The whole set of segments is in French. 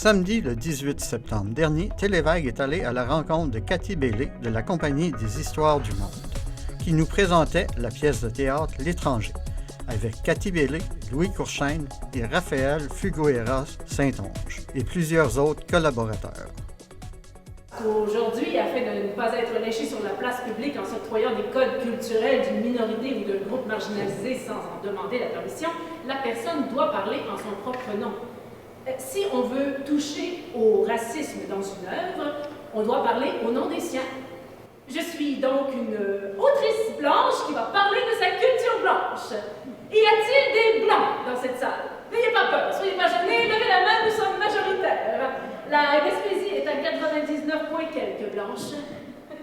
Samedi, le 18 septembre dernier, Télévague est allé à la rencontre de Cathy Bailey de la Compagnie des Histoires du Monde, qui nous présentait la pièce de théâtre L'Étranger, avec Cathy Bailey, Louis Courchaine et Raphaël Fugueras Saint-Onge, et plusieurs autres collaborateurs. Aujourd'hui, afin de ne pas être léché sur la place publique en s'octroyant des codes culturels d'une minorité ou d'un groupe marginalisé sans en demander la permission, la personne doit parler en son propre nom. Si on veut toucher au racisme dans une œuvre, on doit parler au nom des siens. Je suis donc une autrice blanche qui va parler de sa culture blanche. Y a-t-il des blancs dans cette salle? N'ayez pas peur, soyez pas gênés, levez la main, nous sommes majoritaires. La Gaspésie est à 99 points quelques blanches.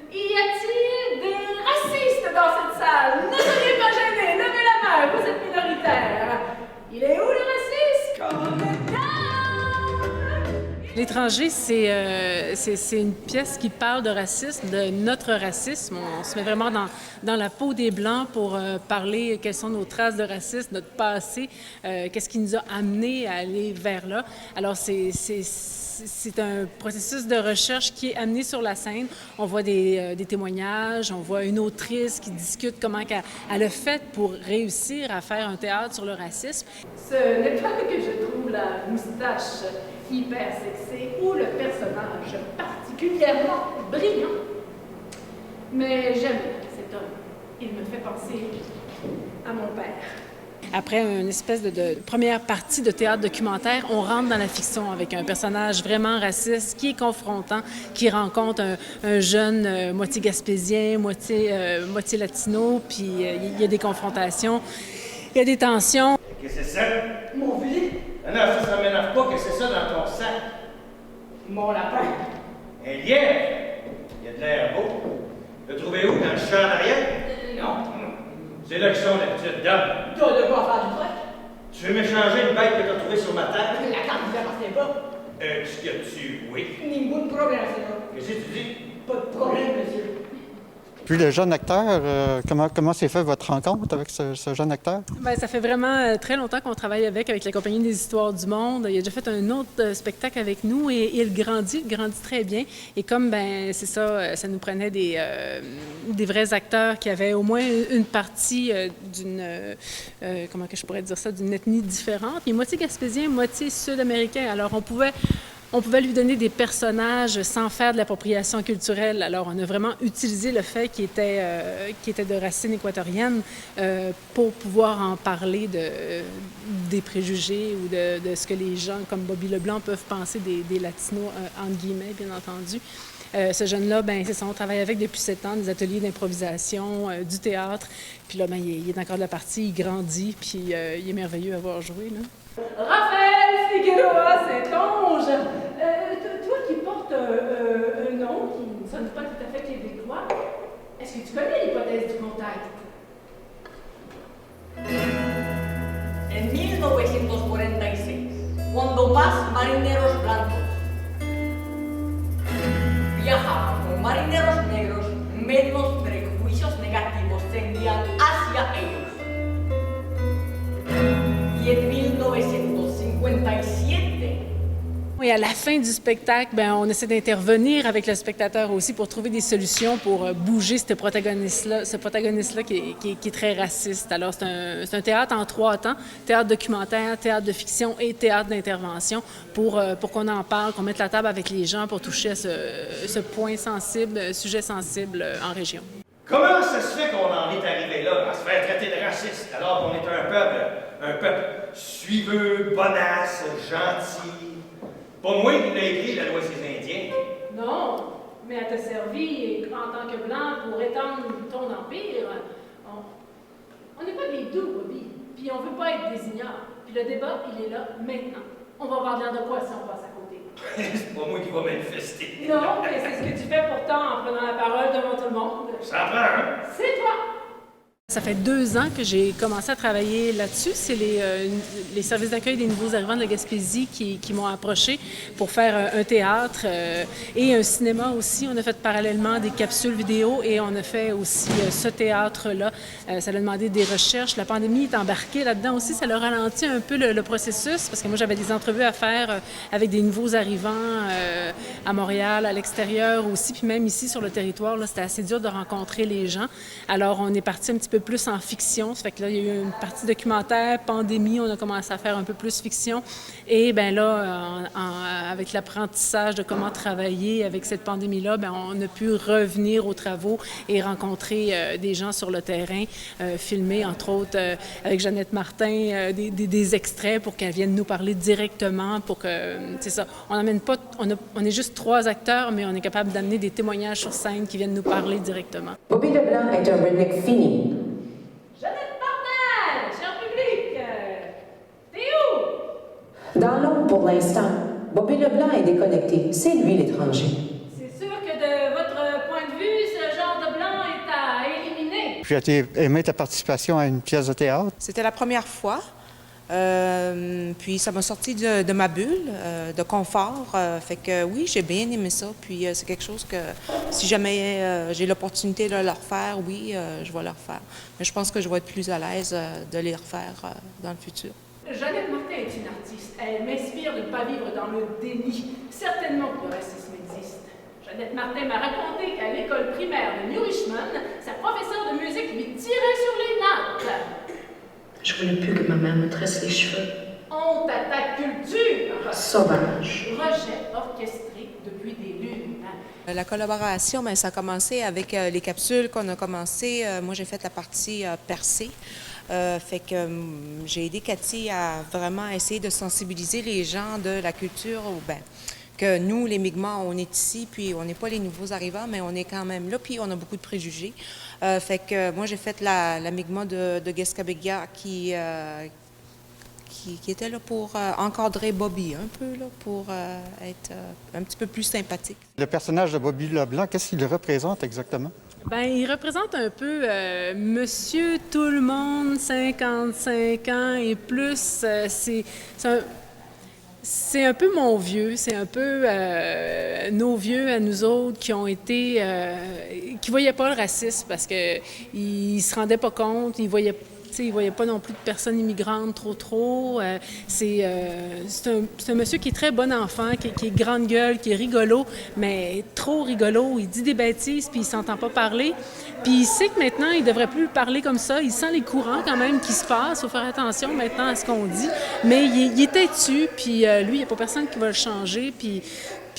Y a-t-il des racistes dans cette salle? Ne soyez pas gênés, levez la main, vous êtes minoritaires. Il est où le racisme? L'Étranger, c'est une pièce qui parle de racisme, de notre racisme. On se met vraiment dans la peau des Blancs pour parler quelles sont nos traces de racisme, notre passé, qu'est-ce qui nous a amenés à aller vers là. Alors, c'est un processus de recherche qui est amené sur la scène. On voit des témoignages, on voit une autrice qui discute comment elle a fait pour réussir à faire un théâtre sur le racisme. Ce n'est pas que je trouve la moustache hyper sexy ou le personnage particulièrement brillant. Mais j'aime cet homme. Il me fait penser à mon père. Après une espèce de première partie de théâtre documentaire, on rentre dans la fiction avec un personnage vraiment raciste qui est confrontant, qui rencontre un jeune moitié gaspésien, moitié latino, puis il y a des confrontations, il y a des tensions. Qu'est-ce que c'est ça? Mon blé. Non, ça m'énerve pas, que c'est ça dans ton sac? Mon lapin. Un lièvre? Il y a de l'air beau. Le trouver où? Dans le champ d'arrière? Non. C'est là qu'ils sont d'habitude, d'hommes. T'as de quoi faire du truc? Tu veux m'échanger une bête que t'as trouvée sur ma table? La carte ne appartient pas. Ce que tu... Oui. Ningún problème, c'est là. Qu'est-ce que tu dis? Pas de problème, monsieur. Puis le jeune acteur, comment s'est fait votre rencontre avec ce jeune acteur? Bien, ça fait vraiment très longtemps qu'on travaille avec la Compagnie des Histoires du Monde. Il a déjà fait un autre spectacle avec nous et il grandit très bien. Et comme, c'est ça, ça nous prenait des vrais acteurs qui avaient au moins une partie comment que je pourrais dire ça, d'une ethnie différente. Il est moitié gaspésien, moitié sud-américain. Alors, on pouvait lui donner des personnages sans faire de l'appropriation culturelle. Alors, on a vraiment utilisé le fait qu'il était de racines équatoriennes pour pouvoir en parler des préjugés ou de ce que les gens comme Bobby Leblanc peuvent penser des Latinos, entre guillemets, bien entendu. Ce jeune-là, c'est ça, on travaille avec depuis 7 ans, des ateliers d'improvisation, du théâtre. Puis là, il est encore de la partie, il grandit, puis il est merveilleux à voir jouer, là. Raphaël Figueroa Saint-Onge, toi qui portes un nom qui ne sonne pas tout à fait québécois, est-ce que tu connais l'hypothèse du contact? En 1946, cuando más marineros blancos viajaban con marineros negros, menos prejuicios negativos tendían hacia ellos. Y en 1957, Et à la fin du spectacle, on essaie d'intervenir avec le spectateur aussi pour trouver des solutions pour bouger ce protagoniste-là qui est très raciste. Alors, c'est un théâtre en 3 temps, théâtre documentaire, théâtre de fiction et théâtre d'intervention pour qu'on en parle, qu'on mette la table avec les gens pour toucher à ce point sensible, sujet sensible en région. Comment ça se fait qu'on en est arrivé là, à se faire traiter de raciste, alors qu'on est un peuple suiveux, bonasse, gentil? Pas moi qui l'a écrit, la loi des Indiens. Non, mais elle t'a servi en tant que blanc pour étendre ton empire. On n'est pas des doux, Bobby, puis on veut pas être des ignares. Puis le débat, il est là maintenant. On va voir bien de quoi si on passe à côté. C'est pas moi qui va manifester. Non, mais c'est ce que tu fais pourtant en prenant la parole devant tout le monde. Ça prend, hein? C'est toi! Ça fait 2 ans que j'ai commencé à travailler là-dessus. C'est les services d'accueil des nouveaux arrivants de la Gaspésie qui m'ont approché pour faire un théâtre et un cinéma aussi. On a fait parallèlement des capsules vidéo et on a fait aussi ce théâtre-là. Ça a demandé des recherches. La pandémie est embarquée là-dedans aussi. Ça a ralenti un peu le processus parce que moi, j'avais des entrevues à faire avec des nouveaux arrivants à Montréal, à l'extérieur aussi, puis même ici sur le territoire. Là, c'était assez dur de rencontrer les gens. Alors, on est parti un petit peu plus en fiction. Ça fait que là, il y a eu une partie documentaire, pandémie, on a commencé à faire un peu plus fiction. Et bien là, avec l'apprentissage de comment travailler avec cette pandémie-là, bien, on a pu revenir aux travaux et rencontrer des gens sur le terrain, filmer, entre autres, avec Jeannette Martin, des extraits pour qu'elle vienne nous parler directement, pour que, c'est ça, on n'amène pas, on est juste 3 acteurs, mais on est capable d'amener des témoignages sur scène qui viennent nous parler directement. Bobby Leblanc est un redneck fini. Jeannette Martin, cher public, t'es où? Dans l'ombre pour l'instant, Bobby Leblanc est déconnecté. C'est lui l'étranger. C'est sûr que de votre point de vue, ce genre de blanc est à éliminer. J'ai aimé ta participation à une pièce de théâtre. C'était la première fois. Puis ça m'a sorti de ma bulle de confort. Fait que oui, j'ai bien aimé ça. Puis c'est quelque chose que si jamais j'ai l'opportunité de le refaire, oui, je vais le refaire. Mais je pense que je vais être plus à l'aise de les refaire dans le futur. Jeannette Martin est une artiste. Elle m'inspire de ne pas vivre dans le déni. Certainement que le racisme existe. Jeannette Martin m'a raconté qu'à l'école primaire de New Richmond, sa professeure de musique lui tirait sur les nattes. Je voulais plus que ma mère me tresse les cheveux. Honte à ta culture! Sauvage. Rejet orchestré depuis des lunes. La collaboration, bien, ça a commencé avec les capsules qu'on a commencé. Moi, j'ai fait la partie percée. Fait que j'ai aidé Cathy à vraiment essayer de sensibiliser les gens de la culture, bien, que nous, les Mi'kmaq, on est ici, puis on n'est pas les nouveaux arrivants, mais on est quand même là, puis on a beaucoup de préjugés. Fait que moi, j'ai fait la Mi'kmaq de Guescabéguia qui était là pour encadrer Bobby un peu, là, pour être un petit peu plus sympathique. Le personnage de Bobby Leblanc, qu'est-ce qu'il représente exactement? Bien, il représente un peu Monsieur Tout-le-Monde, 55 ans et plus. C'est un peu mon vieux, c'est un peu nos vieux à nous autres qui ont été, qui voyaient pas le racisme parce que ils se rendaient pas compte, ils voyaient pas non plus de personnes immigrantes trop. C'est un monsieur qui est très bon enfant, qui est grande gueule, qui est rigolo, mais trop rigolo. Il dit des bêtises, puis il s'entend pas parler. Puis il sait que maintenant, il devrait plus parler comme ça. Il sent les courants quand même qui se passent. Il faut faire attention maintenant à ce qu'on dit. Mais il est têtu, puis lui, il n'y a pas personne qui va le changer. Puis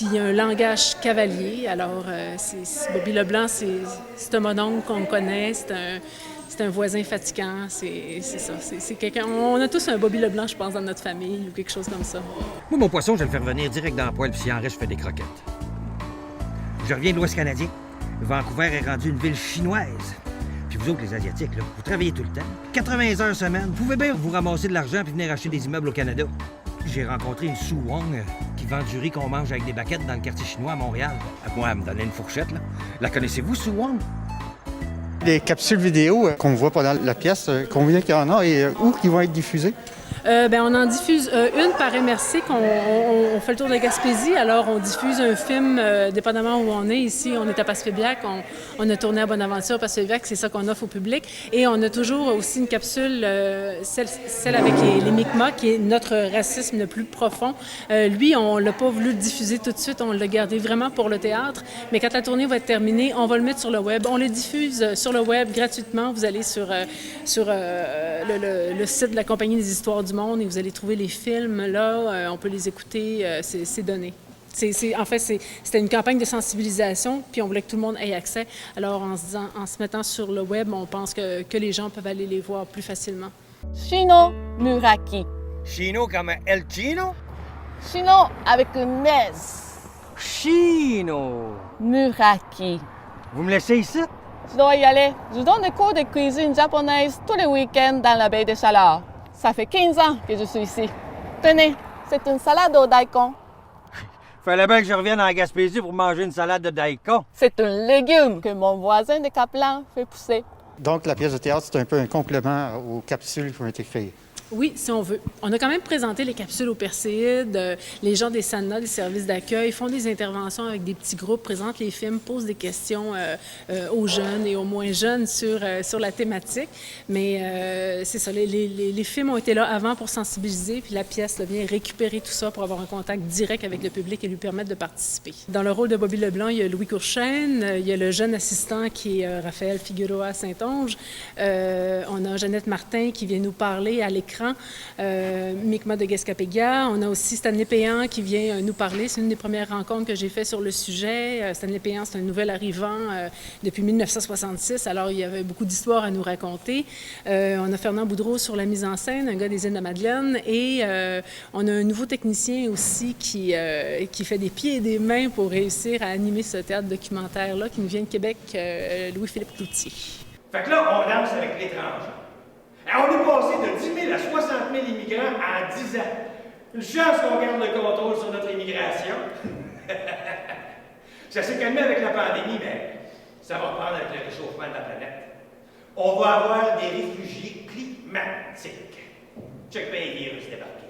il a un langage cavalier. Alors, Bobby Leblanc, c'est un mononcle qu'on connaît. C'est un voisin fatigant, c'est ça. C'est quelqu'un. On a tous un Bobby Leblanc, je pense, dans notre famille ou quelque chose comme ça. Moi, mon poisson, je vais le faire venir direct dans le poêle, puis s'il en reste, je fais des croquettes. Je reviens de l'Ouest canadien. Vancouver est rendu une ville chinoise. Puis vous autres, les Asiatiques, là, vous travaillez tout le temps. 80 heures semaine. Vous pouvez bien vous ramasser de l'argent puis venir acheter des immeubles au Canada. J'ai rencontré une Sue Wong qui vend du riz qu'on mange avec des baguettes dans le quartier chinois à Montréal. Moi, elle me donnait une fourchette, là. La connaissez-vous, Sue Wong? Les capsules vidéo qu'on voit pendant la pièce, combien qu'il y en a et où qui vont être diffusées? Bien, on en diffuse une par MRC, on fait le tour de la Gaspésie, alors on diffuse un film, dépendamment où on est. Ici, on est à Passepébiac, on a tourné à Bonaventure, Passepébiac, c'est ça qu'on offre au public. Et on a toujours aussi une capsule, celle avec les Mi'kmaq, qui est notre racisme le plus profond. Lui, on l'a pas voulu le diffuser tout de suite, on l'a gardé vraiment pour le théâtre. Mais quand la tournée va être terminée, on va le mettre sur le web. On le diffuse sur le web gratuitement. Vous allez sur le site de la Compagnie des Histoires du Monde et vous allez trouver les films là, on peut les écouter, c'est donné. En fait, c'était une campagne de sensibilisation, puis on voulait que tout le monde ait accès. Alors, en se mettant sur le web, on pense que les gens peuvent aller les voir plus facilement. Chino Muraki. Chino comme El Chino? Chino avec une S. Chino! Muraki. Vous me laissez ici? Je dois y aller. Je donne des cours de cuisine japonaise tous les week-ends dans la baie de Chaleur. Ça fait 15 ans que je suis ici. Tenez, c'est une salade au daikon. Fallait bien que je revienne en Gaspésie pour manger une salade de daikon. C'est un légume que mon voisin de Caplan fait pousser. Donc, la pièce de théâtre, c'est un peu un complément aux capsules qui ont été créées. Oui, si on veut. On a quand même présenté les capsules aux Perséides. Les gens des SANA, des services d'accueil, font des interventions avec des petits groupes, présentent les films, posent des questions aux jeunes et aux moins jeunes sur la thématique. Mais c'est ça, les films ont été là avant pour sensibiliser, puis la pièce là, vient récupérer tout ça pour avoir un contact direct avec le public et lui permettre de participer. Dans le rôle de Bobby Leblanc, il y a Louis Courchaine, il y a le jeune assistant qui est Raphaël Figueroa Saint-Onge. On a Jeannette Martin qui vient nous parler à l'écran. Mi'kmaq de Guescapéga. On a aussi Stanley Péan qui vient nous parler. C'est une des premières rencontres que j'ai faites sur le sujet. Stanley Péan, c'est un nouvel arrivant depuis 1966, alors il y avait beaucoup d'histoires à nous raconter. On a Fernand Boudreau sur la mise en scène, un gars des Îles-de-la-Madeleine, et on a un nouveau technicien aussi qui fait des pieds et des mains pour réussir à animer ce théâtre documentaire-là, qui nous vient de Québec, Louis-Philippe Cloutier. Fait que là, on danse avec l'étranger. On est passé de 10 000 à 60 000 immigrants en 10 ans. Une chance qu'on garde le contrôle sur notre immigration. Ça s'est calmé avec la pandémie, mais ça va reprendre avec le réchauffement de la planète. On va avoir des réfugiés climatiques. Check bien les virus débarqués.